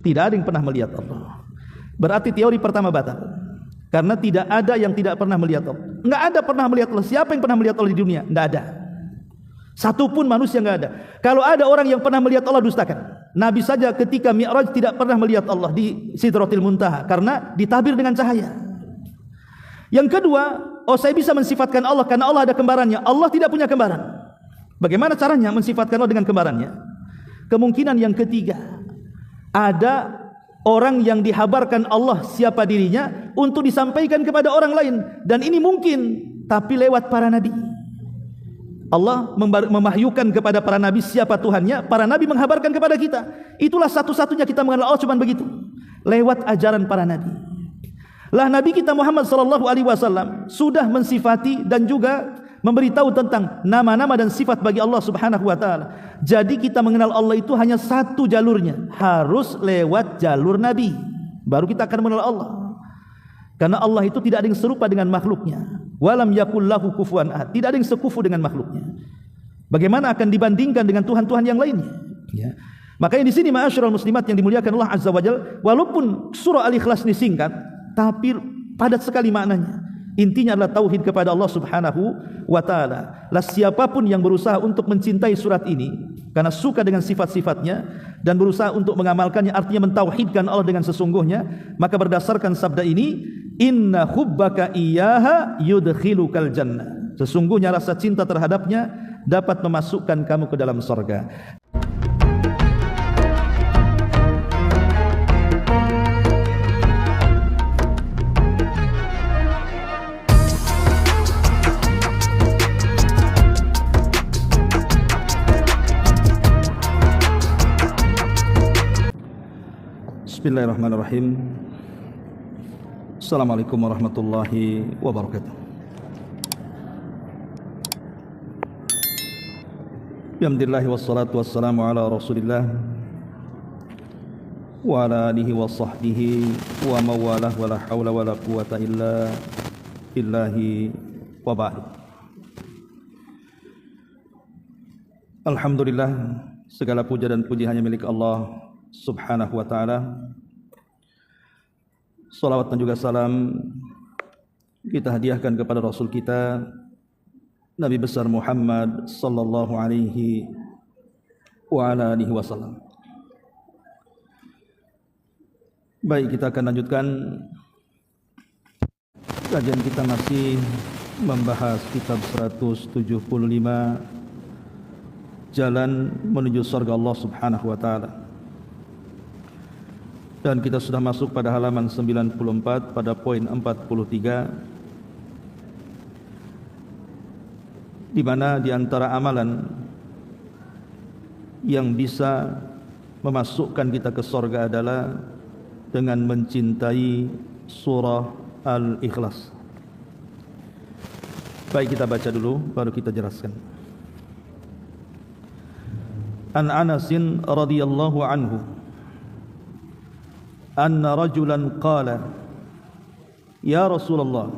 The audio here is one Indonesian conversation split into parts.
Tidak ada yang pernah melihat Allah. Berarti teori pertama batal. Karena tidak ada yang tidak pernah melihat Allah. Enggak ada pernah melihat Allah. Siapa yang pernah melihat Allah di dunia? Enggak ada. Satupun manusia enggak ada. Kalau ada orang yang pernah melihat Allah, dustakan. Nabi saja ketika Mi'raj tidak pernah melihat Allah di Sidratil Muntaha karena ditabir dengan cahaya. Yang kedua, saya bisa mensifatkan Allah karena Allah ada kembarannya. Allah tidak punya kembaran. Bagaimana caranya mensifatkan Allah dengan kembarannya? Kemungkinan yang ketiga, ada orang yang dihabarkan Allah siapa dirinya untuk disampaikan kepada orang lain, dan ini mungkin tapi lewat para nabi. Allah memahyukan kepada para nabi siapa Tuhannya, para nabi menghabarkan kepada kita. Itulah satu-satunya kita mengenal Allah, cuma begitu, lewat ajaran para nabi. Lah Nabi kita Muhammad sallallahu alaihi wasallam sudah mensifati dan juga memberitahu tentang nama-nama dan sifat bagi Allah Subhanahu wa taala. Jadi kita mengenal Allah itu hanya satu jalurnya, harus lewat jalur Nabi. Baru kita akan mengenal Allah. Karena Allah itu tidak ada yang serupa dengan makhluknya. Walam yakul lahu kufuwan ahad. Tidak ada yang sekufu dengan makhluknya. Bagaimana akan dibandingkan dengan Tuhan-Tuhan yang lainnya? Ya. Makanya di sini ma'asyiral muslimat yang dimuliakan Allah Azza wa Jalla, walaupun surah Al-Ikhlas ini singkat, tapi padat sekali maknanya. Intinya adalah tauhid kepada Allah Subhanahu wa taala. Lah siapapun yang berusaha untuk mencintai surat ini karena suka dengan sifat-sifatnya dan berusaha untuk mengamalkannya, artinya mentauhidkan Allah dengan sesungguhnya, maka berdasarkan sabda ini, inna hubbaka iyyaha yudkhilukal jannah. Sesungguhnya rasa cinta terhadapnya dapat memasukkan kamu ke dalam surga. Bismillahirrahmanirrahim. Assalamualaikum warahmatullahi wabarakatuh. Alhamdulillah wassalatu wassalamu ala Rasulillah wa ala alihi wa sahbihi wa mawalah wa la hawla wa la quwata illa billahi wa ba'd. Alhamdulillah, segala puja dan puji hanya milik Allah Subhanahu wa ta'ala. Salawat dan juga salam kita hadiahkan kepada Rasul kita Nabi besar Muhammad sallallahu alaihi wa ala alihi wasallam. Baik, kita akan lanjutkan kajian kita, masih membahas kitab 175 Jalan Menuju Surga Allah Subhanahu wa ta'ala. Dan kita sudah masuk pada halaman 94 pada poin 43, di mana di antara amalan yang bisa memasukkan kita ke surga adalah dengan mencintai surah Al-Ikhlas. Baik, kita baca dulu baru kita jelaskan. An Anasin radhiyallahu anhu anna rajulan qala ya Rasulullah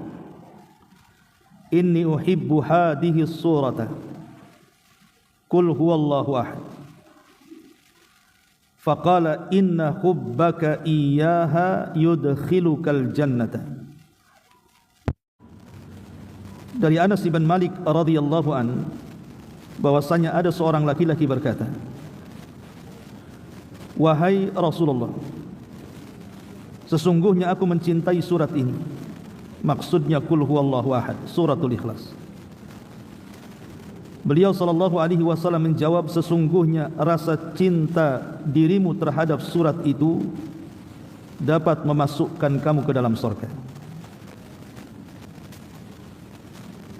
inni uhibbu hadhihi surata qul huwallahu ahad faqala inna hubbaka iyyaha yudkhilukal jannata. Dari Anas bin Malik radhiyallahu an, bahwasanya ada seorang laki-laki berkata, wahai Rasulullah, sesungguhnya aku mencintai surat ini. Maksudnya Qul huwallahu ahad, suratul Ikhlas. Beliau sallallahu alaihi wasallam menjawab, sesungguhnya rasa cinta dirimu terhadap surat itu dapat memasukkan kamu ke dalam surga.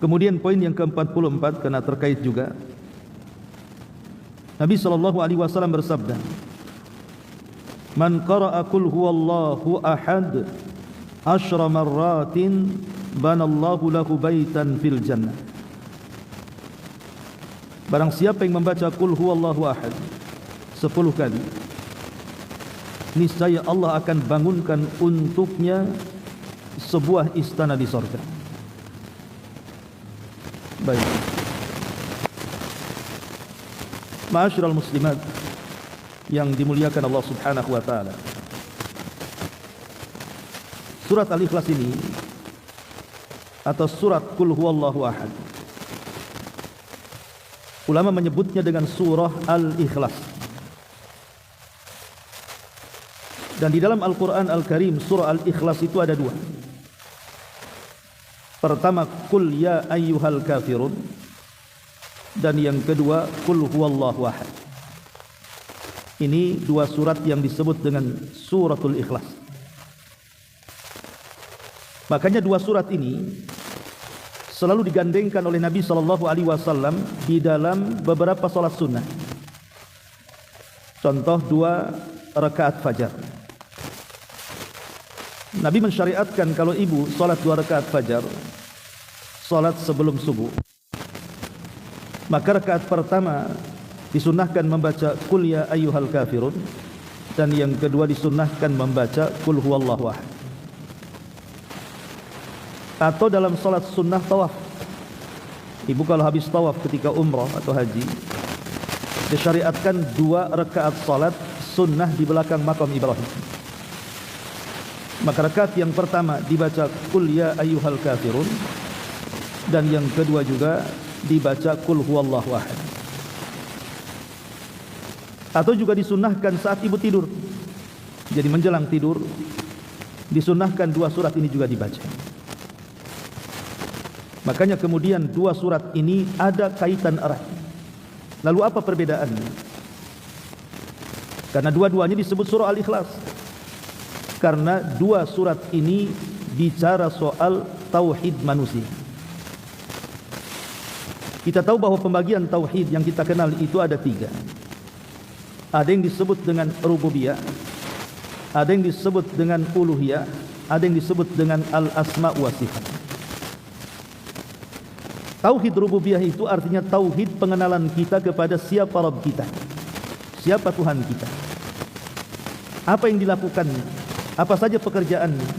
Kemudian poin yang ke-44 karena terkait juga, Nabi sallallahu alaihi wasallam bersabda, man qara'a qul huwallahu ahad 10 marratin banallahu lahu baitan fil jannah. Barang siapa yang membaca qul huwallahu ahad 10 kali, niscaya Allah akan bangunkan untuknya sebuah istana di surga. Baik, ma'asyiral muslimat yang dimuliakan Allah Subhanahu wa ta'ala, Surat Al-Ikhlas ini atau surat Qul Huwallahu Ahad, ulama menyebutnya dengan surah Al-Ikhlas. Dan di dalam Al-Quran Al-Karim surah Al-Ikhlas itu ada dua. Pertama, Qul ya ayyuhal kafirun, dan yang kedua, Qul Huwallahu Ahad. Ini dua surat yang disebut dengan suratul Ikhlas. Makanya dua surat ini selalu digandengkan oleh Nabi SAW di dalam beberapa salat sunnah. Contoh 2 rakaat fajar. Nabi mensyariatkan kalau ibu salat 2 rakaat fajar, salat sebelum subuh, maka rakaat pertama disunnahkan membaca Qul ya ayyuhal kafirun, dan yang kedua disunnahkan membaca Qul Huwallahu Ahad. Atau dalam salat sunnah tawaf, ibu kalau habis tawaf ketika umrah atau haji, disyariatkan 2 rakaat salat sunnah di belakang makam Ibrahim. Maka rakaat yang pertama dibaca Qul ya ayyuhal kafirun, dan yang kedua juga dibaca Qul Huwallahu Ahad. Atau juga disunnahkan saat ibu tidur, jadi menjelang tidur disunnahkan 2 surat ini juga dibaca. Makanya kemudian 2 surat ini ada kaitan erat. Lalu apa perbedaannya? Karena dua-duanya disebut surah Al-Ikhlas, karena 2 surat ini bicara soal tauhid manusia. Kita tahu bahwa pembagian tauhid yang kita kenal itu ada 3. Ada yang disebut dengan rububiyah, ada yang disebut dengan uluhiyah, ada yang disebut dengan al-asma wa sifat. Tauhid rububiyah itu artinya tauhid pengenalan kita kepada siapa Rabb kita, siapa Tuhan kita, apa yang dilakukannya, apa saja pekerjaannya.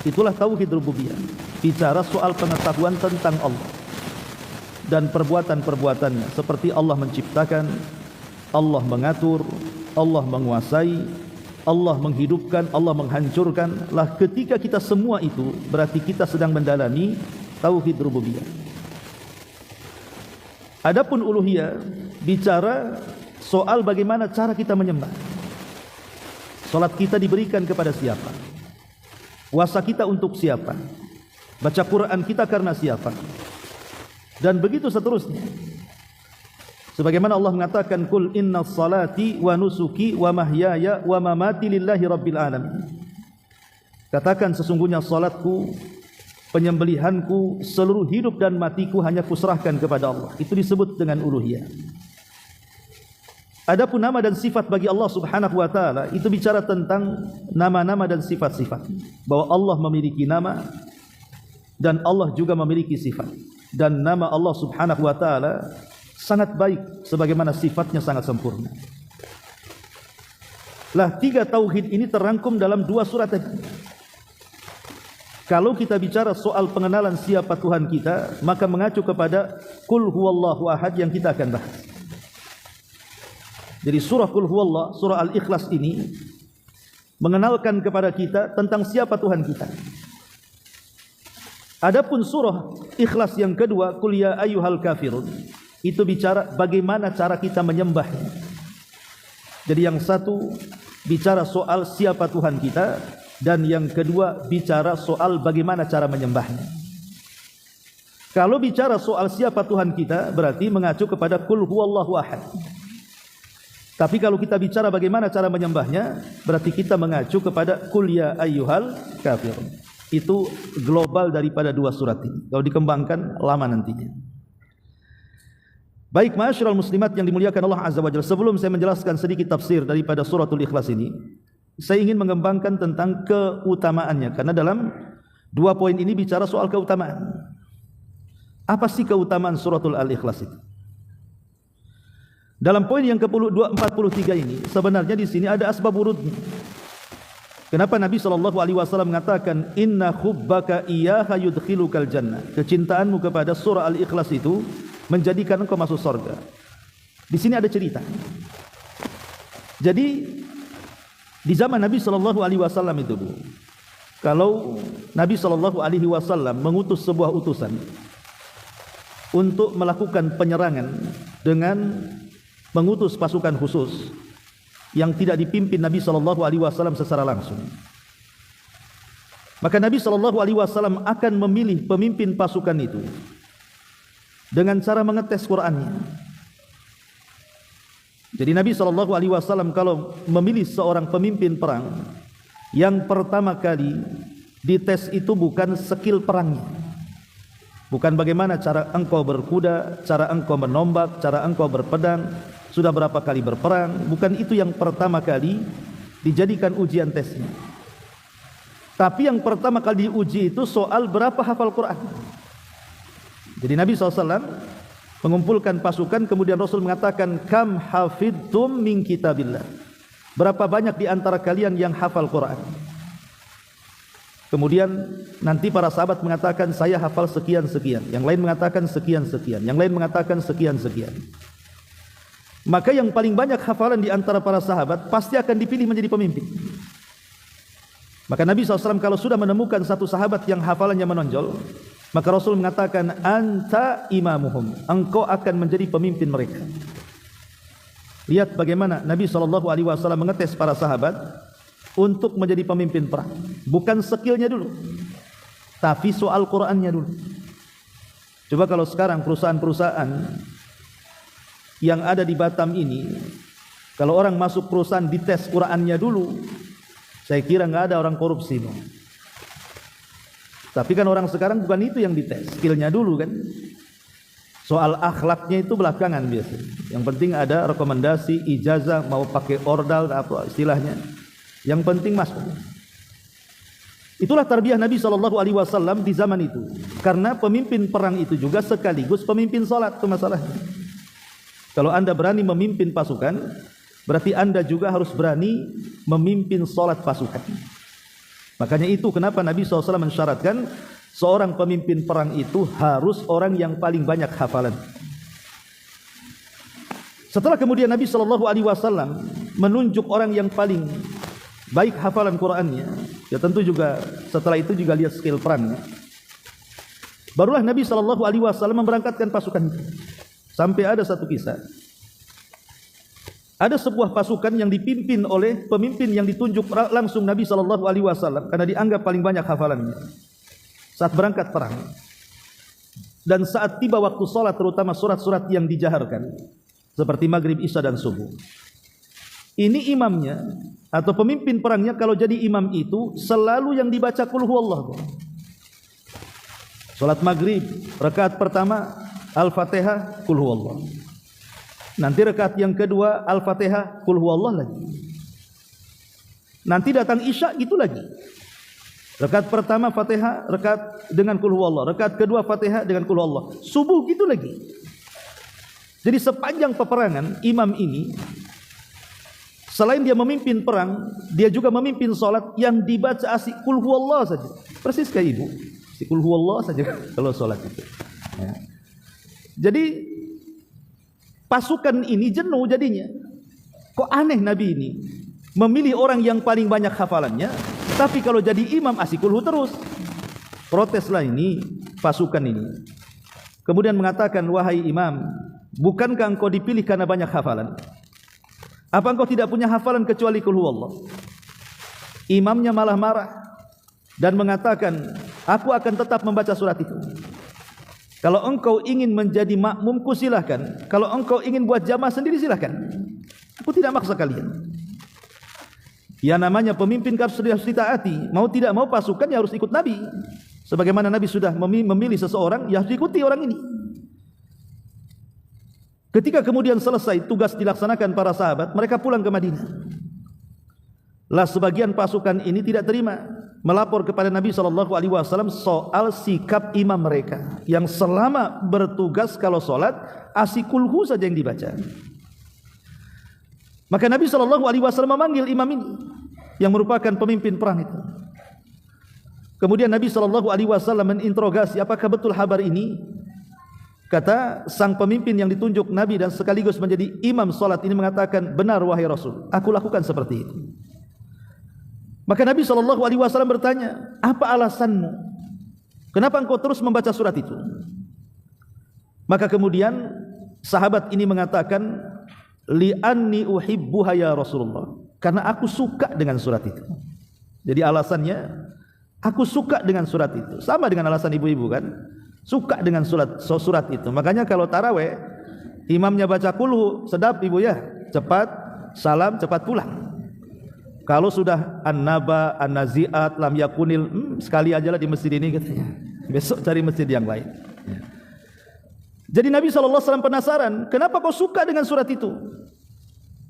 Itulah tauhid rububiyah, bicara soal pengetahuan tentang Allah dan perbuatan-perbuatannya, seperti Allah menciptakan, Allah mengatur, Allah menguasai, Allah menghidupkan, Allah menghancurkan. Lah ketika kita semua itu berarti kita sedang mendalami tauhid rububiyah. Adapun uluhiyah bicara soal bagaimana cara kita menyembah. Salat kita diberikan kepada siapa? Puasa kita untuk siapa? Baca Quran kita karena siapa? Dan begitu seterusnya. Sebagaimana Allah mengatakan, Qul inna salati wa nusuki wa mahyaya wa mamati lillahi rabbil alamin. Katakan, sesungguhnya salatku, penyembelihanku, seluruh hidup dan matiku hanya kuserahkan kepada Allah. Itu disebut dengan uluhiyah. Adapun nama dan sifat bagi Allah Subhanahu wa taala itu bicara tentang nama-nama dan sifat-sifat. Bahwa Allah memiliki nama dan Allah juga memiliki sifat. Dan nama Allah Subhanahu wa taala sangat baik sebagaimana sifatnya sangat sempurna. Lah 3 tauhid ini terangkum dalam 2 surat tadi. Kalau kita bicara soal pengenalan siapa Tuhan kita, maka mengacu kepada Qul Huwallahu Ahad yang kita akan bahas. Jadi surah Qul Huwallah, surah Al-Ikhlas ini mengenalkan kepada kita tentang siapa Tuhan kita. Adapun surah Ikhlas yang kedua, Qul ya ayyuhal kafirun, itu bicara bagaimana cara kita menyembahnya. Jadi yang satu bicara soal siapa Tuhan kita, dan yang kedua bicara soal bagaimana cara menyembahnya. Kalau bicara soal siapa Tuhan kita, berarti mengacu kepada Qul Huwallahu Ahad. Tapi kalau kita bicara bagaimana cara menyembahnya, berarti kita mengacu kepada Qul ya ayyuhal kafirun. Itu global daripada 2 surat ini. Kalau dikembangkan lama nantinya. Baik, ma'asyiral muslimat yang dimuliakan Allah Azza wa Jalla, sebelum saya menjelaskan sedikit tafsir daripada suratul Ikhlas ini, saya ingin mengembangkan tentang keutamaannya, karena dalam 2 poin ini bicara soal keutamaan. Apa sih keutamaan suratul Al-Ikhlas itu? Dalam poin yang ke-43 ini sebenarnya di sini ada asbab wurudnya. Kenapa Nabi SAW mengatakan inna hubbaka iyyaha yudkhilukal jannah? Kecintaanmu kepada surah Al-Ikhlas itu menjadikan engkau masuk surga. Di sini ada cerita. Jadi di zaman Nabi SAW itu, Bu, kalau Nabi SAW mengutus sebuah utusan untuk melakukan penyerangan dengan mengutus pasukan khusus yang tidak dipimpin Nabi SAW secara langsung, maka Nabi SAW akan memilih pemimpin pasukan itu dengan cara mengetes Qur'annya. Jadi Nabi SAW kalau memilih seorang pemimpin perang, yang pertama kali dites itu bukan skill perangnya, bukan bagaimana cara engkau berkuda, cara engkau menombak, cara engkau berpedang, sudah berapa kali berperang. Bukan itu yang pertama kali dijadikan ujian tesnya. Tapi yang pertama kali diuji itu soal berapa hafal Quran. Jadi Nabi SAW mengumpulkan pasukan, kemudian Rasul mengatakan, kam hafidtum min kitabillah, berapa banyak di antara kalian yang hafal Quran. Kemudian nanti para sahabat mengatakan, saya hafal sekian-sekian, yang lain mengatakan sekian-sekian, yang lain mengatakan sekian-sekian. Maka yang paling banyak hafalan di antara para sahabat pasti akan dipilih menjadi pemimpin. Maka Nabi SAW kalau sudah menemukan satu sahabat yang hafalannya menonjol, maka Rasul mengatakan, anta imamuhum, engkau akan menjadi pemimpin mereka. Lihat bagaimana Nabi SAW mengetes para sahabat untuk menjadi pemimpin perang. Bukan skillnya dulu, tapi soal Qur'annya dulu. Coba kalau sekarang perusahaan-perusahaan yang ada di Batam ini, kalau orang masuk perusahaan dites Qur'annya dulu, saya kira nggak ada orang korupsi. Tapi kan orang sekarang bukan itu yang dites, skillnya dulu kan. Soal akhlaknya itu belakangan biasanya. Yang penting ada rekomendasi, ijazah, mau pakai ordal apa istilahnya. Yang penting masuk. Itulah tarbiyah Nabi SAW di zaman itu. Karena pemimpin perang itu juga sekaligus pemimpin salat, itu masalahnya. Kalau Anda berani memimpin pasukan, berarti Anda juga harus berani memimpin salat pasukan. Makanya itu kenapa Nabi SAW mensyaratkan seorang pemimpin perang itu harus orang yang paling banyak hafalan. Setelah kemudian Nabi SAW menunjuk orang yang paling baik hafalan Qur'annya, ya tentu juga setelah itu juga lihat skill perangnya. Barulah Nabi SAW memberangkatkan pasukan itu. Sampai ada satu kisah, ada sebuah pasukan yang dipimpin oleh pemimpin yang ditunjuk langsung Nabi SAW karena dianggap paling banyak hafalannya. Saat berangkat perang dan saat tiba waktu sholat, terutama surat-surat yang dijaharkan seperti maghrib, isya dan subuh, ini imamnya atau pemimpin perangnya kalau jadi imam itu selalu yang dibaca qul huwallah. Sholat maghrib rakaat pertama Al-Fatihah qul huwallah, nanti rakaat yang kedua Al-Fatihah qul huwallah lagi, nanti datang isya gitu lagi. Rakaat pertama Fatihah, rakaat dengan qul huwallah, rakaat kedua Fatihah dengan qul huwallah, subuh gitu lagi. Jadi sepanjang peperangan imam ini selain dia memimpin perang, dia juga memimpin salat yang dibaca asik qul huwallah saja. Persis kayak ibu, asik qul huwallah saja kalau salat itu. Ya. Jadi pasukan ini jenuh jadinya. Kok aneh Nabi ini memilih orang yang paling banyak hafalannya, tapi kalau jadi imam asik qul hu terus. Proteslah ini pasukan ini. Kemudian mengatakan, wahai imam, bukankah engkau dipilih karena banyak hafalan? Apa engkau tidak punya hafalan kecuali qul huwallah? Imamnya malah marah dan mengatakan, aku akan tetap membaca surat itu. Kalau engkau ingin menjadi makmumku silahkan, kalau engkau ingin buat jamaah sendiri silahkan. Aku tidak maksa kalian. Ya namanya pemimpin harus ditaati. Mau tidak mau pasukan ya harus ikut Nabi. Sebagaimana Nabi sudah memilih seseorang, ya harus diikuti orang ini. Ketika kemudian selesai tugas dilaksanakan para sahabat, mereka pulang ke Madinah. Lah sebagian pasukan ini tidak terima, melapor kepada Nabi SAW soal sikap imam mereka yang selama bertugas kalau sholat asik qul hu saja yang dibaca. Maka Nabi SAW memanggil imam ini yang merupakan pemimpin perang itu. Kemudian Nabi SAW meninterogasi, apakah betul kabar ini? Kata sang pemimpin yang ditunjuk Nabi dan sekaligus menjadi imam salat ini mengatakan, benar wahai Rasul, aku lakukan seperti itu. Maka Nabi SAW bertanya, apa alasanmu? Kenapa engkau terus membaca surat itu? Maka kemudian sahabat ini mengatakan, li'anni uhibbuha ya Rasulullah, karena aku suka dengan surat itu. Jadi alasannya, aku suka dengan surat itu. Sama dengan alasan ibu-ibu kan, suka dengan surat itu. Makanya kalau taraweh, imamnya baca kulhu, sedap ibu ya, cepat salam, cepat pulang. Kalau sudah an-naba, an-nazi'at, lam yakunil, sekali aja lah di masjid ini katanya. Besok cari masjid yang lain. Jadi Nabi SAW penasaran, kenapa kau suka dengan surat itu?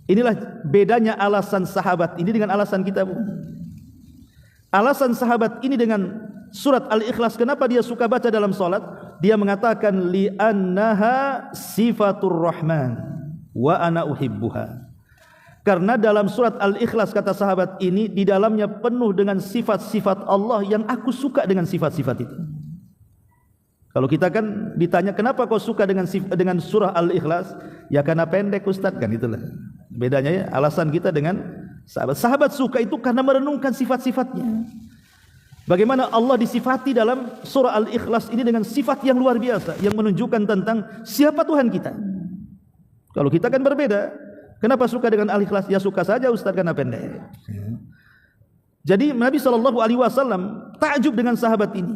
Inilah bedanya alasan sahabat ini dengan alasan kita, Bu. Alasan sahabat ini dengan surat Al-Ikhlas, kenapa dia suka baca dalam solat? Dia mengatakan, li'annaha sifatur rahman wa ana uhibbuha. Karena dalam surat Al-Ikhlas, kata sahabat ini, di dalamnya penuh dengan sifat-sifat Allah yang aku suka dengan sifat-sifat itu. Kalau kita kan ditanya kenapa kau suka dengan surah Al-Ikhlas, ya karena pendek Ustaz, kan itulah bedanya ya. Alasan kita dengan sahabat suka itu karena merenungkan sifat-sifatnya. Bagaimana Allah disifati dalam surah Al-Ikhlas ini dengan sifat yang luar biasa, yang menunjukkan tentang siapa Tuhan kita. Kalau kita kan berbeda. Kenapa suka dengan Al-Ikhlas? Ya suka saja Ustaz karena pendek. Jadi Nabi SAW takjub dengan sahabat ini.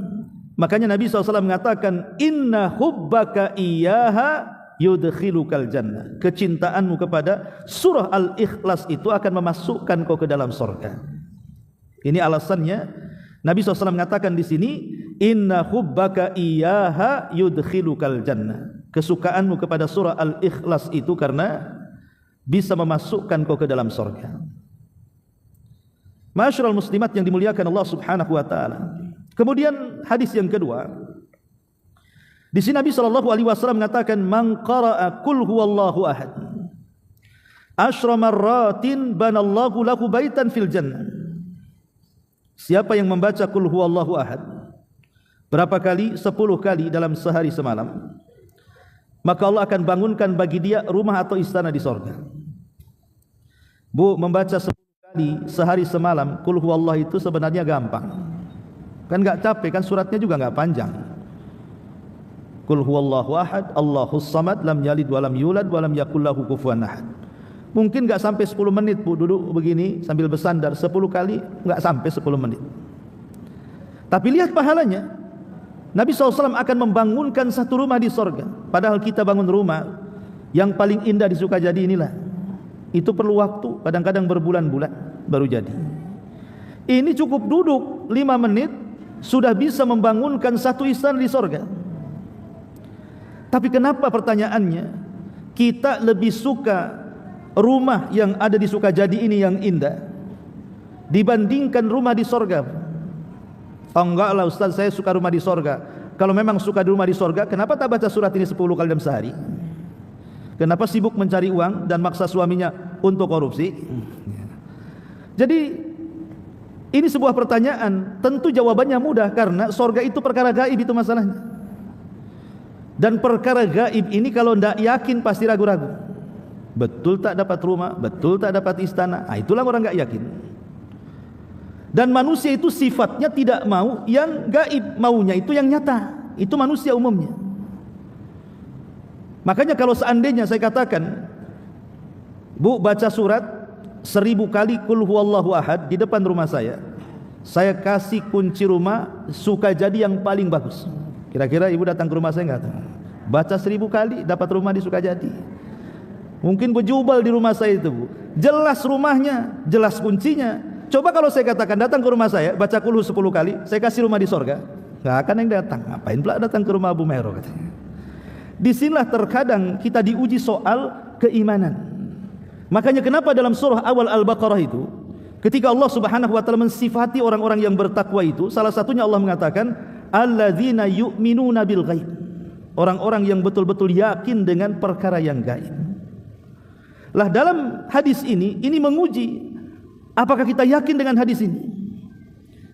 Makanya Nabi SAW mengatakan, inna hubbaka iyyaha yudkhilukal jannah. Kecintaanmu kepada surah Al-Ikhlas itu akan memasukkan kau ke dalam surga. Ini alasannya Nabi SAW mengatakan di sini, inna hubbaka iyyaha yudkhilukal jannah. Kesukaanmu kepada surah Al-Ikhlas itu karena bisa memasukkan kau ke dalam surga. Ma'asyiral muslimat yang dimuliakan Allah Subhanahu wa taala. Kemudian hadis yang kedua, di sini Nabi SAW mengatakan, man qara'a qul huwallahu ahad asyra marratin banallahu lahu baitan fil jannah. Siapa yang membaca qul huwallahu ahad berapa kali? 10 kali dalam sehari semalam, maka Allah akan bangunkan bagi dia rumah atau istana di sorga. Bu, membaca 10 kali sehari semalam qul huwallahu itu sebenarnya gampang. Kan enggak capek, kan suratnya juga enggak panjang. Qul huwallahu ahad, Allahus samad, lam yalid wa lam yulad wa lam yakul lahu kufuwan ahad. Mungkin enggak sampai 10 menit Bu duduk begini sambil bersandar 10 kali, enggak sampai 10 menit. Tapi lihat pahalanya. Nabi SAW akan membangunkan satu rumah di sorga. Padahal kita bangun rumah yang paling indah di Sukajadi inilah, itu perlu waktu, kadang-kadang berbulan-bulan baru jadi. Ini cukup duduk 5 menit sudah bisa membangunkan satu istana di sorga. Tapi kenapa pertanyaannya kita lebih suka rumah yang ada di Sukajadi ini yang indah dibandingkan rumah di sorga? Oh enggak lah Ustaz, saya suka rumah di sorga. Kalau memang suka di rumah di sorga, kenapa tak baca surat ini 10 kali dalam sehari? Kenapa sibuk mencari uang dan maksa suaminya untuk korupsi? Jadi ini sebuah pertanyaan, tentu jawabannya mudah, karena sorga itu perkara gaib, itu masalahnya. Dan perkara gaib ini kalau tidak yakin pasti ragu-ragu. Betul tak dapat rumah, betul tak dapat istana, itulah orang enggak yakin. Dan manusia itu sifatnya tidak mau yang gaib, maunya itu yang nyata. Itu manusia umumnya. Makanya kalau seandainya saya katakan, Bu baca surat 1000 kali qul huwallahu ahad di depan rumah saya kasih kunci rumah Sukajadi yang paling bagus. Kira-kira ibu datang ke rumah saya enggak? Baca 1000 kali dapat rumah di Sukajadi. Mungkin berjubal di rumah saya itu, Bu. Jelas rumahnya, jelas kuncinya. Coba kalau saya katakan datang ke rumah saya, baca qul 10 kali, saya kasih rumah di sorga, enggak akan yang datang. Ngapain pula datang ke rumah Abu Mero katanya. Disinilah terkadang kita diuji soal keimanan. Makanya kenapa dalam surah awal Al-Baqarah itu, ketika Allah Subhanahu wa taala mensifati orang-orang yang bertakwa itu, salah satunya Allah mengatakan alladzina yu'minuna bil ghaib. Orang-orang yang betul-betul yakin dengan perkara yang gaib. Lah dalam hadis ini menguji apakah kita yakin dengan hadis ini.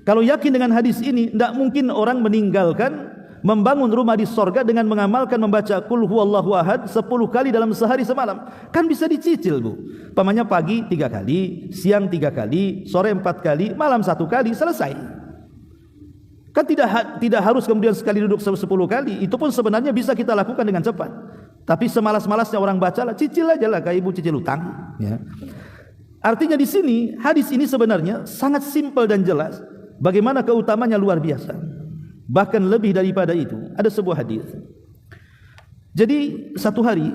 Kalau yakin dengan hadis ini, tidak mungkin orang meninggalkan membangun rumah di sorga dengan mengamalkan membaca Qul huwallahu ahad 10 kali dalam sehari semalam. Kan bisa dicicil, Bu. Pamannya pagi 3 kali, siang 3 kali, sore 4 kali, malam 1 kali, selesai. Kan tidak harus kemudian sekali duduk 10 kali. Itu pun sebenarnya bisa kita lakukan dengan cepat. Tapi semalas-malasnya orang baca lah, cicil aja lah kayak ibu cicil utang, ya. Artinya di sini hadis ini sebenarnya sangat simpel dan jelas. Bagaimana keutamanya luar biasa. Bahkan lebih daripada itu, ada sebuah hadis. Jadi satu hari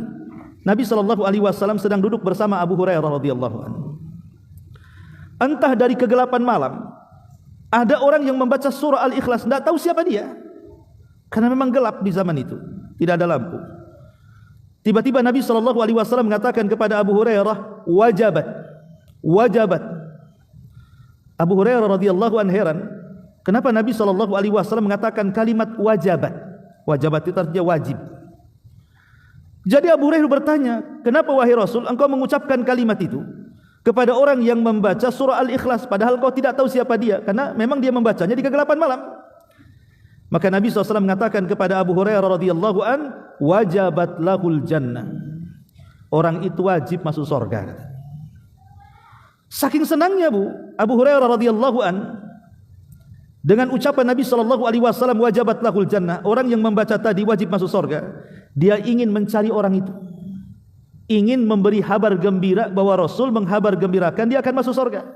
Nabi SAW sedang duduk bersama Abu Hurairah radhiyallahu anhu. Entah dari kegelapan malam, ada orang yang membaca surah Al-Ikhlas, tidak tahu siapa dia, karena memang gelap di zaman itu, tidak ada lampu. Tiba-tiba Nabi SAW mengatakan kepada Abu Hurairah, wajabat, wajabat. Abu Hurairah radhiyallahu anhu heran, kenapa Nabi SAW mengatakan kalimat wajabat? Wajabat itu artinya wajib. Jadi Abu Hurairah bertanya, kenapa wahai Rasul engkau mengucapkan kalimat itu kepada orang yang membaca surah Al-Ikhlas, padahal kau tidak tahu siapa dia, karena memang dia membacanya di kegelapan malam. Maka Nabi SAW mengatakan kepada Abu Hurairah radhiyallahu an, wajabat lahul jannah. Orang itu wajib masuk surga. Saking senangnya, Bu, Abu Hurairah radhiyallahu an dengan ucapan Nabi SAW, wajabat lahul jannah, orang yang membaca tadi wajib masuk surga. Dia ingin mencari orang itu, ingin memberi kabar gembira bahwa Rasul menghabar gembirakan dia akan masuk surga.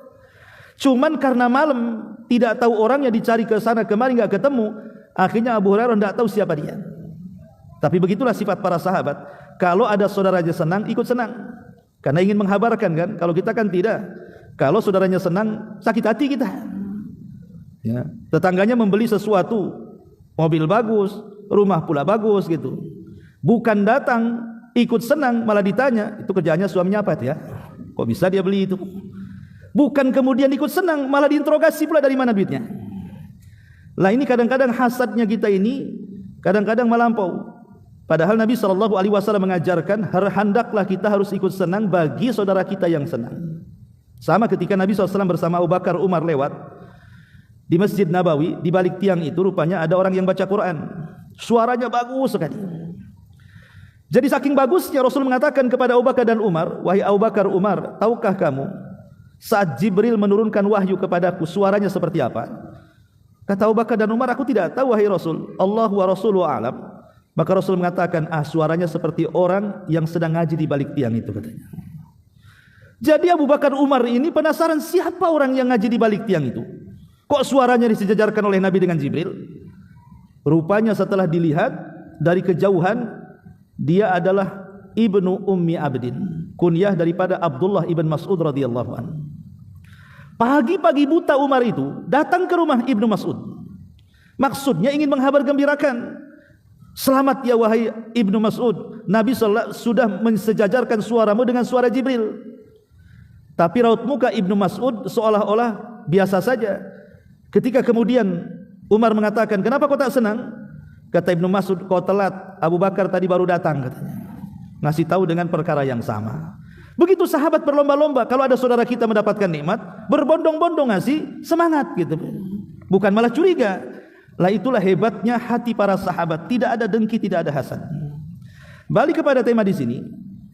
Cuman karena malam tidak tahu orangnya, dicari ke sana kemari nggak ketemu, akhirnya Abu Hurairah tidak tahu siapa dia. Tapi begitulah sifat para sahabat. Kalau ada saudaranya senang, ikut senang, karena ingin menghabarkan kan. Kalau kita kan tidak. Kalau saudaranya senang, sakit hati kita. Ya. Tetangganya membeli sesuatu, mobil bagus, rumah pula bagus gitu. Bukan datang ikut senang, malah ditanya, itu kerjaannya suaminya apa ya? Kok bisa dia beli itu? Bukan kemudian ikut senang, malah diinterogasi pula dari mana duitnya. Lah ini kadang-kadang hasadnya kita ini kadang-kadang melampau. Padahal Nabi SAW mengajarkan hendaklah kita harus ikut senang bagi saudara kita yang senang. Sama ketika Nabi SAW bersama Abu Bakar Umar lewat di Masjid Nabawi, di balik tiang itu rupanya ada orang yang baca Quran. Suaranya bagus sekali. Jadi saking bagusnya Rasul mengatakan kepada Abu Bakar dan Umar, wahai Abu Bakar, Umar, tahukah kamu saat Jibril menurunkan wahyu kepadaku suaranya seperti apa? Kata Abu Bakar dan Umar, aku tidak tahu wahai Rasul. Allah wa Rasuluhu a'lam. Maka Rasul mengatakan, suaranya seperti orang yang sedang ngaji di balik tiang itu, katanya. Jadi Abu Bakar Umar ini penasaran siapa orang yang ngaji di balik tiang itu. Kok suaranya disejajarkan oleh Nabi dengan Jibril? Rupanya setelah dilihat dari kejauhan, dia adalah Ibnu Ummi Abdin, kunyah daripada Abdullah ibn Mas'ud radhiyallahu anhu. Pagi-pagi buta Umar itu datang ke rumah Ibnu Mas'ud. Maksudnya ingin menghabar gembirakan. Selamat ya wahai Ibnu Mas'ud, Nabi sudah mensejajarkan suaramu dengan suara Jibril. Tapi raut muka Ibnu Mas'ud seolah-olah biasa saja. Ketika kemudian Umar mengatakan, kenapa kau tak senang? Kata Ibnu Mas'ud, kau telat, Abu Bakar tadi baru datang, katanya. Ngasih tahu dengan perkara yang sama. Begitu sahabat berlomba-lomba, kalau ada saudara kita mendapatkan nikmat, berbondong-bondong ngasih semangat gitu. Bukan malah curiga. Lah itulah hebatnya hati para sahabat, tidak ada dengki, tidak ada hasad. Balik kepada tema di sini,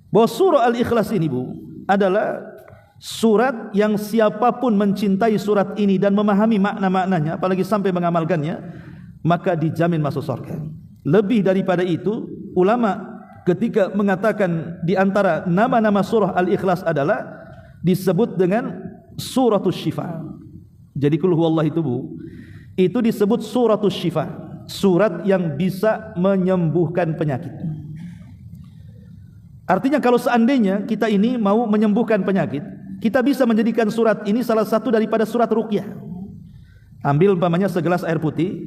bahwa surah Al-Ikhlas ini, Bu, adalah surat yang siapapun mencintai surat ini dan memahami makna-maknanya, apalagi sampai mengamalkannya, maka dijamin masuk surga. Lebih daripada itu, ulama ketika mengatakan di antara nama-nama surah Al-Ikhlas adalah disebut dengan suratul syifa. Jadi qul huwallahu itu, Bu, itu disebut suratul syifa, surat yang bisa menyembuhkan penyakit. Artinya kalau seandainya kita ini mau menyembuhkan penyakit, kita bisa menjadikan surat ini salah satu daripada surat ruqyah. Ambil umpamanya segelas air putih,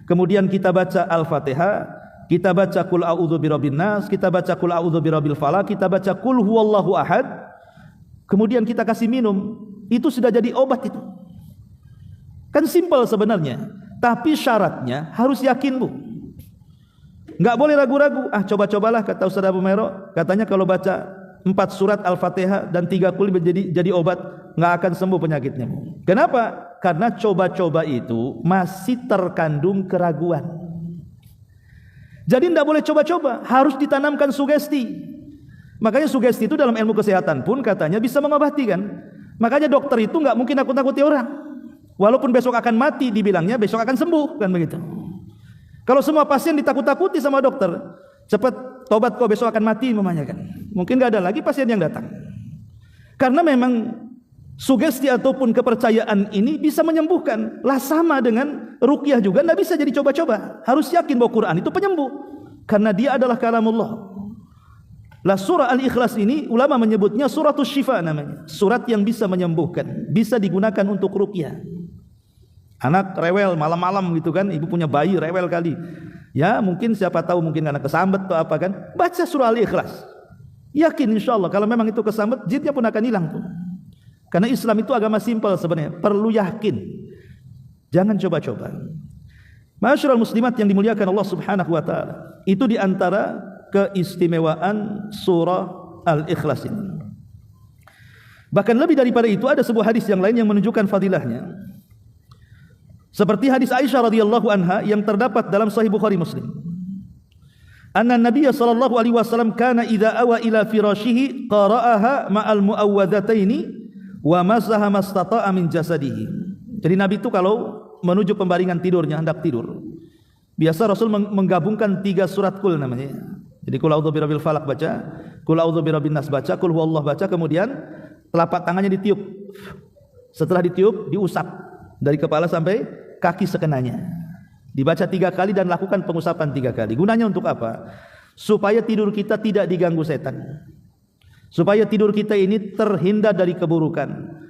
kemudian kita baca Al-Fatihah, kita baca qul a'udzu birabbin nas, kita baca qul a'udzu birabbil falaq, kita baca qul huwallahu ahad, kemudian kita kasih minum, itu sudah jadi obat itu. Kan simpel sebenarnya, tapi syaratnya harus yakin, Bu. Enggak boleh ragu-ragu. Coba-cobalah, kata Ustaz Abu Mero, katanya kalau baca 4 surat Al-Fatihah dan 3 qul jadi obat, enggak akan sembuh penyakitnya. Kenapa? Karena coba-coba itu masih terkandung keraguan. Jadi tidak boleh coba-coba, harus ditanamkan sugesti. Makanya sugesti itu dalam ilmu kesehatan pun katanya bisa mengobati kan. Makanya dokter itu nggak mungkin nakut-nakuti orang. Walaupun besok akan mati, dibilangnya besok akan sembuh kan begitu. Kalau semua pasien ditakut-takuti sama dokter, cepat tobat kok besok akan mati mamanya kan. Mungkin nggak ada lagi pasien yang datang. Karena memang sugesti ataupun kepercayaan ini bisa menyembuhkan. Lah sama dengan ruqyah juga nggak bisa jadi coba-coba. Harus yakin bahwa Quran itu penyembuh. Karena dia adalah kalamullah. Lah surah Al-Ikhlas ini ulama menyebutnya suratul syifa namanya. Surat yang bisa menyembuhkan, bisa digunakan untuk ruqyah. Anak rewel malam-malam gitu kan, ibu punya bayi rewel kali. Ya mungkin siapa tahu mungkin karena kesambet atau apa kan, baca surah Al-Ikhlas. Yakin insyaallah kalau memang itu kesambet, jinnya pun akan hilang tuh. Karena Islam itu agama simpel sebenarnya, perlu yakin. Jangan coba-coba. Ma'asyiral muslimat yang dimuliakan Allah Subhanahu wa taala. Itu di antara keistimewaan surah Al-Ikhlas ini. Bahkan lebih daripada itu ada sebuah hadis yang lain yang menunjukkan fadilahnya. Seperti hadis Aisyah radhiyallahu anha yang terdapat dalam Sahih Bukhari Muslim. Anna Nabiy sallallahu alaihi wasallam kana idza awa ila firashihi qara'aha ma'al muawwadzataini wa masaha mastata'a min jasadihi. Jadi Nabi itu kalau menuju pembaringan tidurnya, hendak tidur, biasa Rasul menggabungkan 3 surat kul namanya. Jadi kul a'udzu birabbil falaq baca, kul a'udzu birabbin nas baca, kul huwallahu baca, kemudian telapak tangannya ditiup. Setelah ditiup, diusap dari kepala sampai kaki sekenanya. Dibaca 3 kali dan lakukan pengusapan 3 kali. Gunanya untuk apa? Supaya tidur kita tidak diganggu setan. Supaya tidur kita ini terhindar dari keburukan.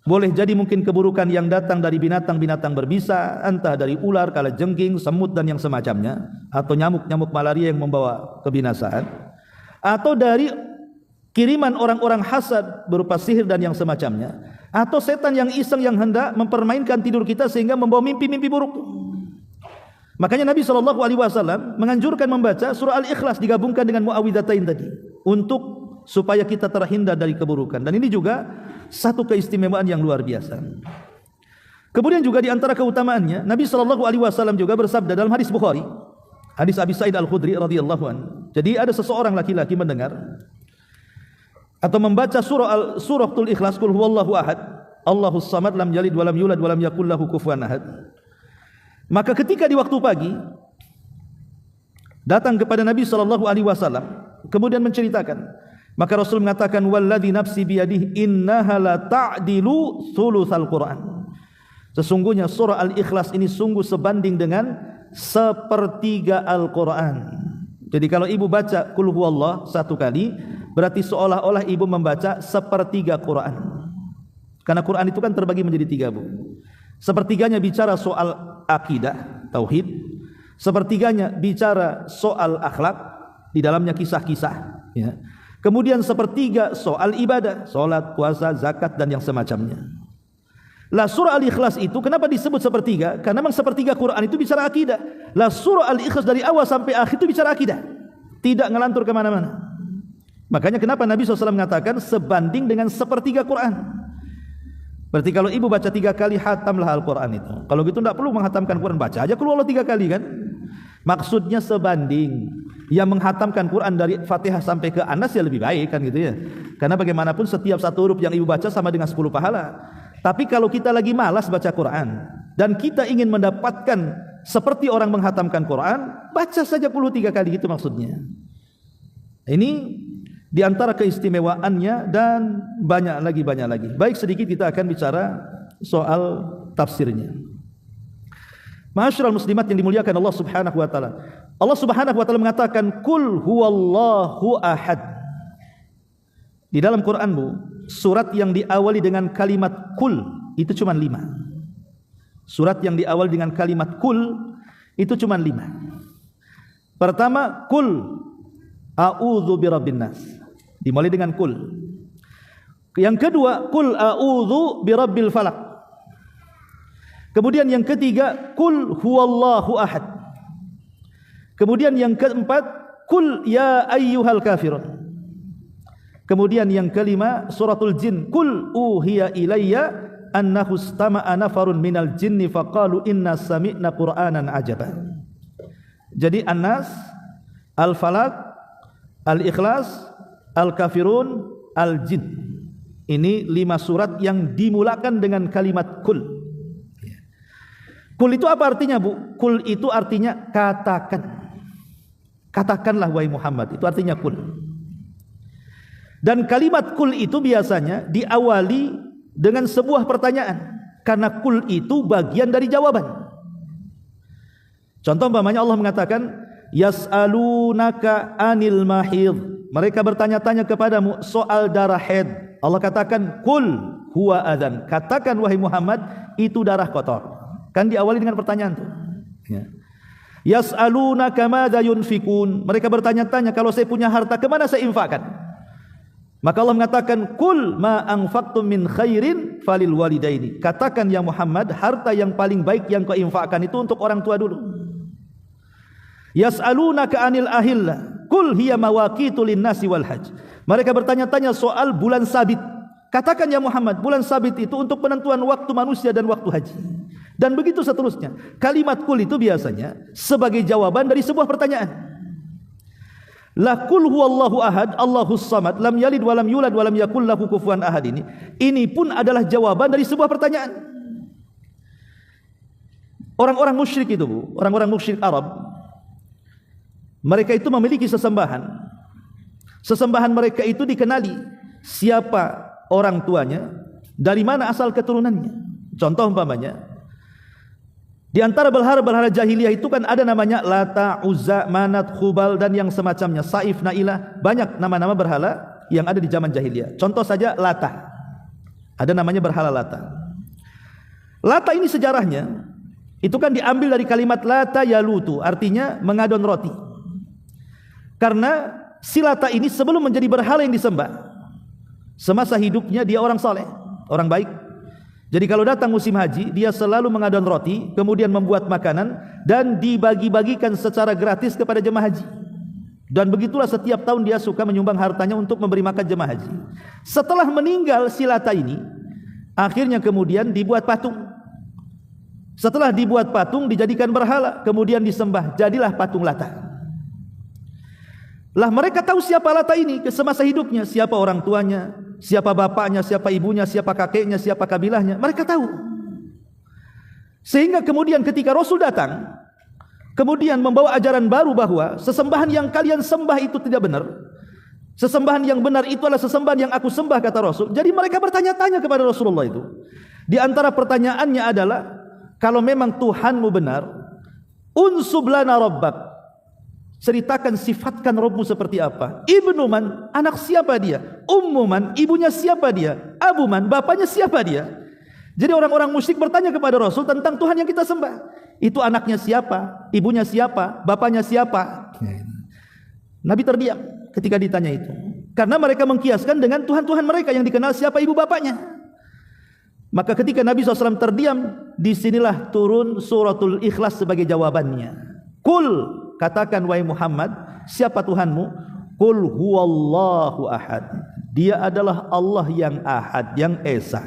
Boleh jadi mungkin keburukan yang datang dari binatang-binatang berbisa, entah dari ular, kalajengking, semut dan yang semacamnya, atau nyamuk-nyamuk malaria yang membawa kebinasaan, atau dari kiriman orang-orang hasad berupa sihir dan yang semacamnya, atau setan yang iseng yang hendak mempermainkan tidur kita sehingga membawa mimpi-mimpi buruk. Makanya Nabi SAW menganjurkan membaca surah Al-Ikhlas digabungkan dengan muawwidzatain tadi untuk supaya kita terhindar dari keburukan. Dan ini juga satu keistimewaan yang luar biasa. Kemudian juga di antara keutamaannya, Nabi SAW juga bersabda dalam hadis Bukhari, hadis Abi Sa'id Al-Khudri radhiyallahu anhu. Jadi ada seseorang laki-laki mendengar atau membaca suratul Ikhlas, qul huwallahu ahad, Allahus samad, lam yalid walam yulad walam yakul lahu kufuwan ahad. Maka ketika di waktu pagi datang kepada Nabi SAW, kemudian menceritakan, maka Rasul mengatakan, walladzi nafsi biyadihi innaha la ta'dilu thulutsal Qur'an. Sesungguhnya surah Al-Ikhlas ini sungguh sebanding dengan 1/3 Al-Qur'an. Jadi kalau ibu baca qul huwallah 1 kali, berarti seolah-olah ibu membaca 1/3 Qur'an. Karena Qur'an itu kan terbagi menjadi 3 Bu. 1/3-nya bicara soal akidah, tauhid. 1/3-nya bicara soal akhlak, di dalamnya kisah-kisah, ya. Kemudian 1/3 soal ibadah, salat, puasa, zakat dan yang semacamnya. Lah surah Al-Ikhlas itu kenapa disebut 1/3? Karena memang 1/3 Quran itu bicara akidah. Lah surah Al-Ikhlas dari awal sampai akhir itu bicara akidah, tidak ngelantur kemana-mana. Makanya kenapa Nabi SAW mengatakan sebanding dengan 1/3 Quran. Berarti kalau ibu baca 3 kali, hatamlah Al-Quran itu. Kalau gitu tidak perlu menghatamkan Quran, baca aja keluar 3 kali kan. Maksudnya sebanding. Yang menghatamkan Quran dari Fatihah sampai ke Anas ya lebih baik kan gitu ya. Karena bagaimanapun setiap 1 huruf yang ibu baca sama dengan 10 pahala. Tapi kalau kita lagi malas baca Quran dan kita ingin mendapatkan seperti orang menghatamkan Quran, baca saja 3 kali, itu maksudnya. Ini di antara keistimewaannya dan banyak lagi. Baik, sedikit kita akan bicara soal tafsirnya. Ma'asyiral muslimat yang dimuliakan Allah Subhanahu wa taala. Allah Subhanahu wa taala mengatakan qul huwallahu ahad. Di dalam Quran Bu, surat yang diawali dengan kalimat qul itu cuma 5. Surat yang diawali dengan kalimat qul itu cuma 5. Pertama, qul a'udzu birabbin nas. Dimulai dengan qul. Yang kedua, qul a'udzu birabbil falaq. Kemudian yang ketiga, qul huwallahu ahad. Kemudian yang keempat, qul ya ayyuhal kafirun. Kemudian yang kelima, suratul jin, qul uhiya ilayya annahu istama'a nafarun minal jinni faqalu inna sami'na qur'anan ajaba. Jadi An-Nas, Al-Falaq, Al-Ikhlas, Al-Kafirun, Al-Jin. Ini 5 surat yang dimulakan dengan kalimat kul. Kul itu apa artinya, Bu? Kul itu artinya katakan. Katakanlah wahai Muhammad, itu artinya kul. Dan kalimat kul itu biasanya diawali dengan sebuah pertanyaan, karena kul itu bagian dari jawaban. Contoh umpamanya Allah mengatakan, yas'alunaka anil mahid. Mereka bertanya-tanya kepadamu soal darah haid. Allah katakan, kul huwa adzan. Katakan wahai Muhammad, itu darah kotor. Kan diawali dengan pertanyaan tuh. Ya. Yas'alunaka madza yunfikun. Mereka bertanya-tanya, kalau saya punya harta kemana saya infakkan? Maka Allah mengatakan, kul ma anfaqtum min khairin falil walidaini. Katakan ya Muhammad, harta yang paling baik yang kau infakkan itu untuk orang tua dulu. Yas'alunaka anil ahillah. Kul hiya mawaqitu linnasi wal hajj. Mereka bertanya-tanya soal bulan sabit. Katakan ya Muhammad, bulan sabit itu untuk penentuan waktu manusia dan waktu haji. Dan begitu seterusnya. Kalimat kul itu biasanya sebagai jawaban dari sebuah pertanyaan. La kul huwallahu ahad, Allahus samad, lam yalid walam yulad walam yakul lahu kufuwan ahad ini pun adalah jawaban dari sebuah pertanyaan. Orang-orang musyrik itu, Bu, orang-orang musyrik Arab, mereka itu memiliki sesembahan. Sesembahan mereka itu dikenali siapa orang tuanya, dari mana asal keturunannya. Contoh umpamanya, di antara berhala-berhala jahiliyah itu kan ada namanya Lata, Uzza, Manat, Khubal dan yang semacamnya, Saif, Nailah, banyak nama-nama berhala yang ada di zaman jahiliyah. Contoh saja Lata. Ada namanya berhala Lata. Lata ini sejarahnya itu kan diambil dari kalimat Lata yalutu, artinya mengadon roti. Karena si Lata ini sebelum menjadi berhala yang disembah, semasa hidupnya dia orang saleh, orang baik. Jadi kalau datang musim haji, dia selalu mengadon roti, kemudian membuat makanan dan dibagi-bagikan secara gratis kepada jemaah haji. Dan begitulah setiap tahun dia suka menyumbang hartanya untuk memberi makan jemaah haji. Setelah meninggal si Lata ini, akhirnya kemudian dibuat patung. Setelah dibuat patung, dijadikan berhala, kemudian disembah, jadilah patung Lata. Lah mereka tahu siapa Lata ini semasa hidupnya, siapa orang tuanya, siapa bapaknya, siapa ibunya, siapa kakeknya, siapa kabilahnya, mereka tahu. Sehingga kemudian ketika Rasul datang, kemudian membawa ajaran baru bahwa sesembahan yang kalian sembah itu tidak benar. Sesembahan yang benar itu adalah sesembahan yang aku sembah, kata Rasul. Jadi mereka bertanya-tanya kepada Rasulullah itu. Di antara pertanyaannya adalah, kalau memang Tuhanmu benar, unsub lana rabbak. Ceritakan, sifatkan Rabbmu seperti apa. Ibnu man, anak siapa dia? Ummu man, ibunya siapa dia? Abu man, bapaknya siapa dia? Jadi orang-orang musyrik bertanya kepada Rasul tentang Tuhan yang kita sembah. Itu anaknya siapa? Ibunya siapa? Bapaknya siapa? Nabi terdiam ketika ditanya itu. Karena mereka mengkiaskan dengan Tuhan-Tuhan mereka yang dikenal siapa ibu bapaknya. Maka ketika Nabi SAW terdiam, disinilah turun suratul Ikhlas sebagai jawabannya. Kul, katakan wahai Muhammad, siapa Tuhanmu? Qul huwallahu ahad. Dia adalah Allah yang ahad, yang esa.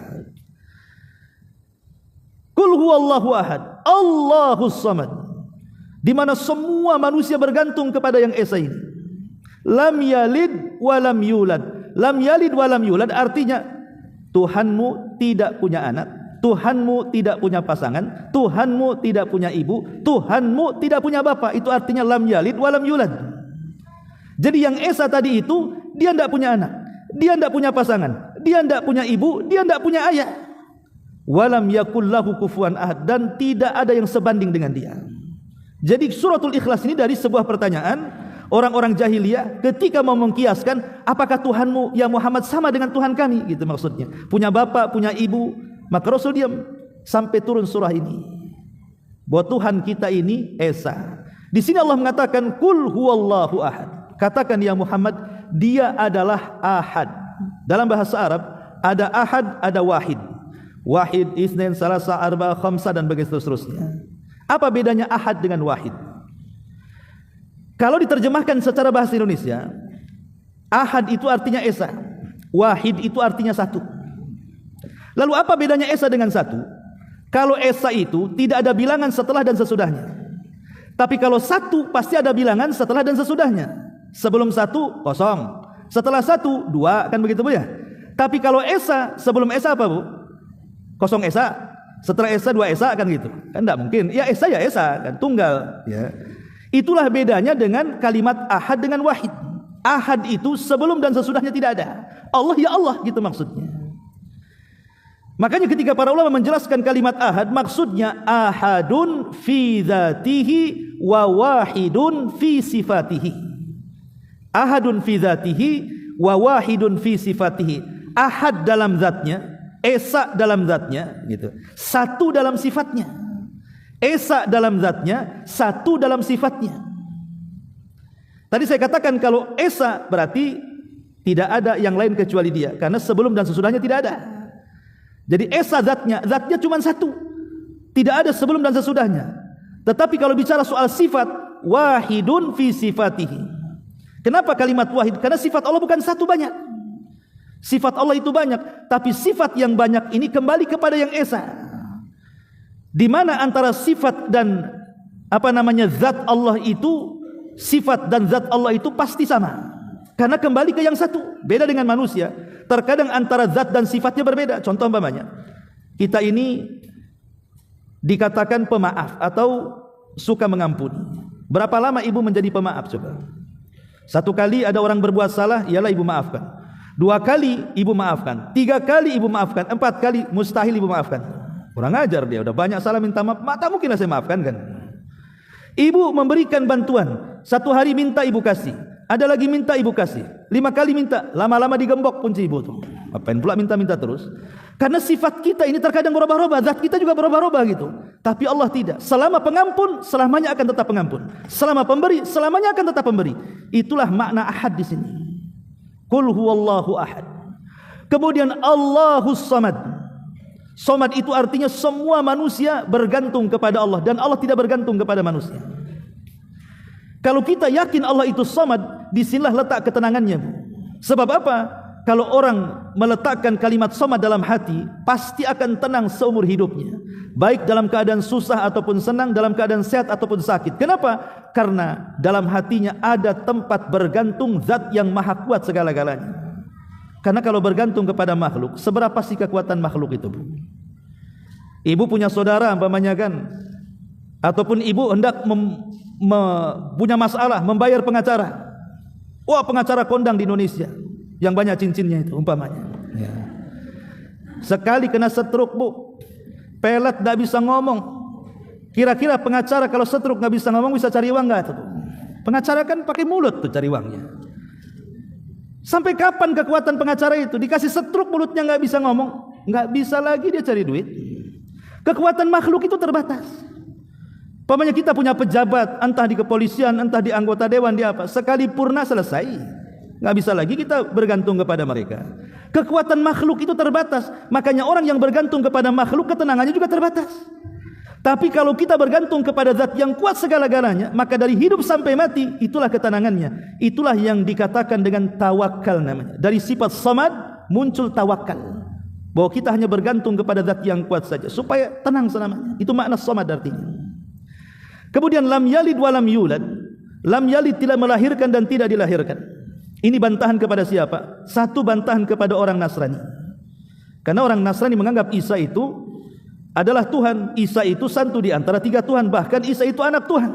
Qul huwallahu ahad, Allahus samad. Di mana semua manusia bergantung kepada yang esa ini. Lam yalid wa lam yulad. Lam yalid wa lam yulad artinya Tuhanmu tidak punya anak, Tuhanmu tidak punya pasangan, Tuhanmu tidak punya ibu, Tuhanmu tidak punya bapak. Itu artinya lam yalid wa lam yulad. Jadi yang esa tadi itu, dia tidak punya anak, dia tidak punya pasangan, dia tidak punya ibu, dia tidak punya ayah. Walam yakul lahu kufuwan ahad, dan tidak ada yang sebanding dengan dia. Jadi suratul Ikhlas ini dari sebuah pertanyaan orang-orang jahiliyah ketika mau mengkiaskan, apakah Tuhanmu ya Muhammad sama dengan Tuhan kami, gitu maksudnya. Punya bapak, punya ibu. Maka Rasul diam sampai turun surah ini, bahwa Tuhan kita ini esa. Di sini Allah mengatakan kul huwallahu ahad. Katakan ya Muhammad, dia adalah ahad. Dalam bahasa Arab ada ahad, ada wahid. Wahid, isnain, salasa, arba, khamsa dan begitu seterusnya. Apa bedanya ahad dengan wahid? Kalau diterjemahkan secara bahasa Indonesia, ahad itu artinya esa, wahid itu artinya satu. Lalu apa bedanya esa dengan satu? Kalau esa itu tidak ada bilangan setelah dan sesudahnya. Tapi kalau satu pasti ada bilangan setelah dan sesudahnya. Sebelum satu kosong, setelah satu dua, kan begitu Bu ya. Tapi kalau esa, sebelum esa apa Bu? Kosong esa, setelah esa dua esa, kan gitu. Kan tidak mungkin. Ya esa kan tunggal. Ya. Itulah bedanya dengan kalimat ahad dengan wahid. Ahad itu sebelum dan sesudahnya tidak ada. Allah ya Allah gitu maksudnya. Makanya ketika para ulama menjelaskan kalimat ahad, maksudnya ahadun fi dzatihi wa wahidun fi sifatihi. Ahadun fi dzatihi wa wahidun fi sifatihi. Ahad dalam zatnya, esa dalam zatnya gitu. Satu dalam sifatnya. Esa dalam zatnya, satu dalam sifatnya. Tadi saya katakan kalau esa berarti tidak ada yang lain kecuali dia, karena sebelum dan sesudahnya tidak ada. Jadi esa zatnya cuma satu, tidak ada sebelum dan sesudahnya. Tetapi kalau bicara soal sifat, wahidun fi sifatihi. Kenapa kalimat wahid? Karena sifat Allah bukan satu, banyak. Sifat Allah itu banyak, tapi sifat yang banyak ini kembali kepada yang esa. Di mana antara sifat dan zat Allah itu, sifat dan zat Allah itu pasti sama. Karena kembali ke yang satu. Beda dengan manusia, terkadang antara zat dan sifatnya berbeda. Contoh umpamanya, kita ini dikatakan pemaaf atau suka mengampuni. Berapa lama ibu menjadi pemaaf coba? Satu kali ada orang berbuat salah, ialah ibu maafkan. Dua kali ibu maafkan. Tiga kali ibu maafkan. Empat kali mustahil ibu maafkan. Kurang ajar dia, udah banyak salah minta maaf. Tak mungkinlah saya maafkan kan. Ibu memberikan bantuan. Satu hari minta ibu kasih, ada lagi minta ibu kasih, 5 kali minta, lama-lama digembok kunci ibu tuh. Apain pula minta-minta terus? Karena sifat kita ini terkadang berubah-ubah, zat kita juga berubah-ubah gitu. Tapi Allah tidak. Selama pengampun, selamanya akan tetap pengampun. Selama pemberi, selamanya akan tetap pemberi. Itulah makna ahad di sini. Qul huwallahu ahad. Kemudian Allahus samad. Samad itu artinya semua manusia bergantung kepada Allah dan Allah tidak bergantung kepada manusia. Kalau kita yakin Allah itu samad, disinilah letak ketenangannya. Sebab apa? Kalau orang meletakkan kalimat samad dalam hati, pasti akan tenang seumur hidupnya. Baik dalam keadaan susah ataupun senang, dalam keadaan sehat ataupun sakit. Kenapa? Karena dalam hatinya ada tempat bergantung zat yang maha kuat segala-galanya. Karena kalau bergantung kepada makhluk, seberapa sih kekuatan makhluk itu, Bu? Ibu punya saudara umpamanya kan, ataupun ibu hendak punya masalah, membayar pengacara. Wah, pengacara kondang di Indonesia yang banyak cincinnya itu umpamanya. Ya. Sekali kena stroke, Bu, pelet tidak bisa ngomong. Kira-kira pengacara kalau stroke nggak bisa ngomong bisa cari uang nggak tuh? Pengacara kan pakai mulut tuh cari uangnya. Sampai kapan kekuatan pengacara itu? Dikasih stroke mulutnya nggak bisa ngomong, nggak bisa lagi dia cari duit. Kekuatan makhluk itu terbatas. Pamannya kita punya pejabat, entah di kepolisian, entah di anggota dewan, di apa, sekali purna selesai, nggak bisa lagi kita bergantung kepada mereka. Kekuatan makhluk itu terbatas. Makanya orang yang bergantung kepada makhluk, ketenangannya juga terbatas. Tapi kalau kita bergantung kepada zat yang kuat segala-galanya, maka dari hidup sampai mati, itulah ketenangannya. Itulah yang dikatakan dengan tawakal namanya. Dari sifat samad muncul tawakal. Bahwa kita hanya bergantung kepada zat yang kuat saja, supaya tenang selamanya. Itu makna samad artinya. Kemudian lam yalid wa lam yulad. Lam yalid tidak melahirkan dan tidak dilahirkan. Ini bantahan kepada siapa? Satu bantahan kepada orang Nasrani. Karena orang Nasrani menganggap Isa itu adalah Tuhan. Isa itu satu di antara 3 Tuhan, bahkan Isa itu anak Tuhan.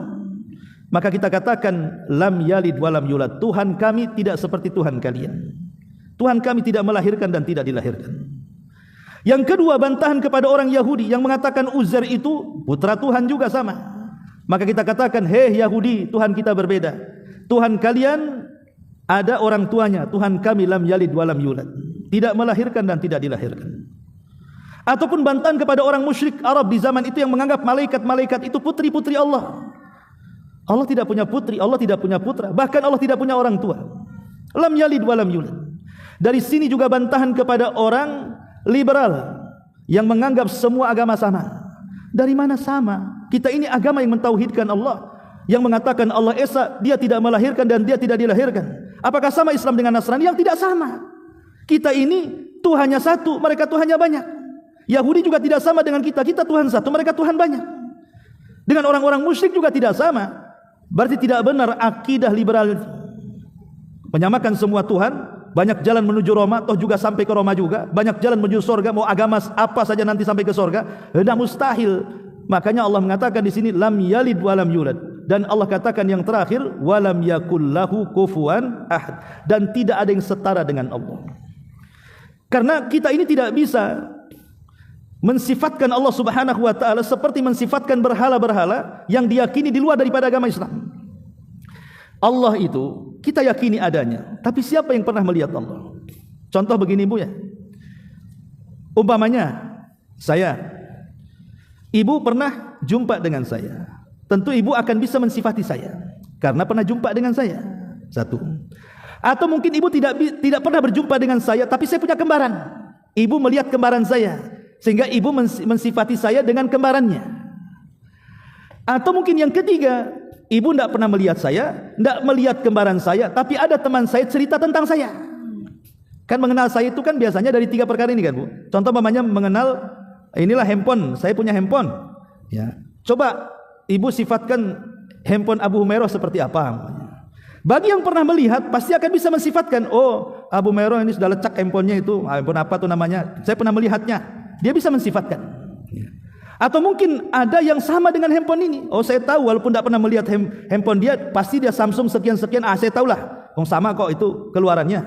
Maka kita katakan lam yalid walam yulad. Tuhan kami tidak seperti Tuhan kalian. Tuhan kami tidak melahirkan dan tidak dilahirkan. Yang kedua, bantahan kepada orang Yahudi yang mengatakan Uzair itu putra Tuhan juga sama. Maka kita katakan, hei Yahudi, Tuhan kita berbeda. Tuhan kalian ada orang tuanya, Tuhan kami lam yalid walam yulad. Tidak melahirkan dan tidak dilahirkan. Ataupun bantahan kepada orang musyrik Arab di zaman itu yang menganggap malaikat-malaikat itu putri-putri Allah. Allah tidak punya putri, Allah tidak punya putra, bahkan Allah tidak punya orang tua. Lam yalid walam yulad. Dari sini juga bantahan kepada orang liberal yang menganggap semua agama sama. Dari mana sama? Kita ini agama yang mentauhidkan Allah, yang mengatakan Allah Esa, dia tidak melahirkan dan dia tidak dilahirkan. Apakah sama Islam dengan Nasrani? Yang tidak sama. Kita ini Tuhannya satu, mereka Tuhannya banyak. Yahudi juga tidak sama dengan kita. Kita Tuhan satu, mereka Tuhan banyak. Dengan orang-orang musyrik juga tidak sama. Berarti tidak benar akidah liberal menyamakan semua Tuhan. Banyak jalan menuju Roma, toh juga sampai ke Roma juga. Banyak jalan menuju surga, mau agama apa saja nanti sampai ke surga. Tidak mustahil. Makanya Allah mengatakan di sini lam yalid walam yulad. Dan Allah katakan yang terakhir walam yakul lahu kufuwan ahad. Dan tidak ada yang setara dengan Allah. Karena kita ini tidak bisa mensifatkan Allah Subhanahu wa taala seperti mensifatkan berhala-berhala yang diyakini di luar daripada agama Islam. Allah itu kita yakini adanya, tapi siapa yang pernah melihat Allah? Contoh begini Bu ya. Umpamanya saya, ibu pernah jumpa dengan saya. Tentu ibu akan bisa mensifati saya karena pernah jumpa dengan saya. Satu. Atau mungkin ibu tidak pernah berjumpa dengan saya, tapi saya punya kembaran. Ibu melihat kembaran saya, sehingga ibu mensifati saya dengan kembarannya. Atau mungkin yang ketiga, ibu tidak pernah melihat saya, tidak melihat kembaran saya, tapi ada teman saya cerita tentang saya. Kan mengenal saya itu kan biasanya dari 3 perkara ini kan Bu. Contoh mamanya mengenal, inilah handphone, saya punya handphone. Ya, coba ibu sifatkan handphone Abu Humairah seperti apa? Bagi yang pernah melihat pasti akan bisa mensifatkan, oh Abu Humairah ini sudah lecak handphonenya itu, handphone apa tuh namanya? Saya pernah melihatnya. Dia bisa mensifatkan. Atau mungkin ada yang sama dengan handphone ini. Oh saya tahu walaupun tidak pernah melihat handphone dia, pasti dia Samsung sekian-sekian. Saya tahulah. Oh sama kok itu keluarannya.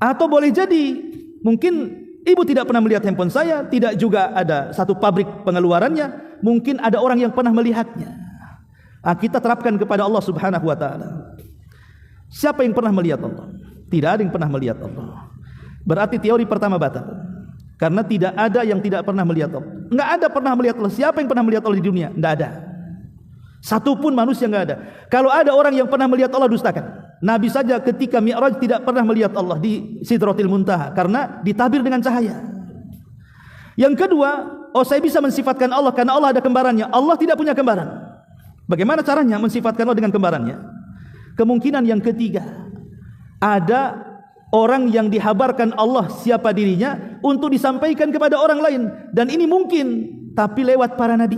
Atau boleh jadi mungkin ibu tidak pernah melihat handphone saya, tidak juga ada satu pabrik pengeluarannya. Mungkin ada orang yang pernah melihatnya. Kita terapkan kepada Allah Subhanahu wa taala. Siapa yang pernah melihat Allah? Tidak ada yang pernah melihat Allah. Berarti teori pertama batal. Karena tidak ada yang tidak pernah melihat Allah. Enggak ada pernah melihat Allah. Siapa yang pernah melihat Allah di dunia? Enggak ada. Satu pun manusia enggak ada. Kalau ada orang yang pernah melihat Allah, dustakan. Nabi saja ketika Mi'raj tidak pernah melihat Allah di Sidratil Muntaha karena ditabir dengan cahaya. Yang kedua, oh saya bisa mensifatkan Allah karena Allah ada kembarannya. Allah tidak punya kembaran. Bagaimana caranya mensifatkan Allah dengan kembarannya? Kemungkinan yang ketiga, ada orang yang dihabarkan Allah siapa dirinya untuk disampaikan kepada orang lain, dan ini mungkin tapi lewat para nabi.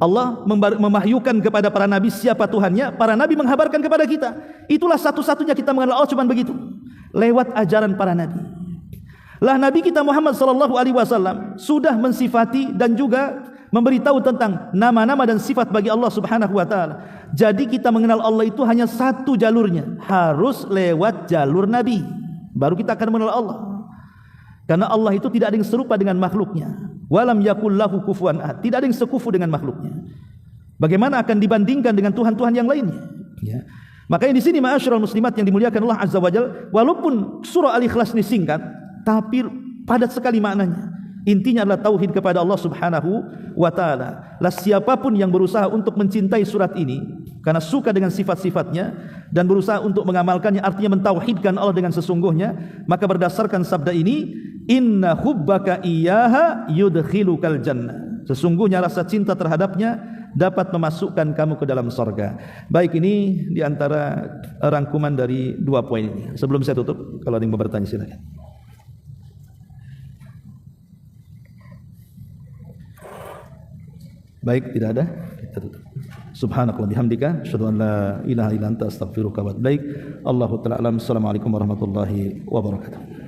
Allah memahyukan kepada para nabi siapa Tuhannya, para nabi menghabarkan kepada kita. Itulah satu-satunya kita mengenal Allah cuma begitu, lewat ajaran para nabi. Lah Nabi kita Muhammad sallallahu alaihi wasallam sudah mensifati dan juga memberitahu tentang nama-nama dan sifat bagi Allah Subhanahu wa taala. Jadi kita mengenal Allah itu hanya satu jalurnya, harus lewat jalur Nabi. Baru kita akan mengenal Allah. Karena Allah itu tidak ada yang serupa dengan makhluknya. Walam yakul lahu kufuwan ahad. Tidak ada yang sekufu dengan makhluknya. Bagaimana akan dibandingkan dengan Tuhan-Tuhan yang lainnya? Ya. Makanya di sini ma'asyiral muslimat yang dimuliakan Allah Azza wa Jalla, walaupun surah Al-Ikhlas ini singkat, tapi padat sekali maknanya. Intinya adalah tauhid kepada Allah Subhanahu wa taala. Lah siapapun yang berusaha untuk mencintai surat ini karena suka dengan sifat-sifatnya dan berusaha untuk mengamalkannya, artinya mentauhidkan Allah dengan sesungguhnya, maka berdasarkan sabda ini, inna hubbaka iyyaha yudkhilukal jannah. Sesungguhnya rasa cinta terhadapnya dapat memasukkan kamu ke dalam surga. Baik, ini di antara rangkuman dari 2 poin ini. Sebelum saya tutup, kalau ada yang mau bertanya silakan. Baik, tidak ada. Kita tutup. Subhanakallah bihamdika, asyhadu an la ilaha illa anta astaghfiruka wa atubu ilaik. Allahu ta'ala alam. Assalamualaikum warahmatullahi wabarakatuh.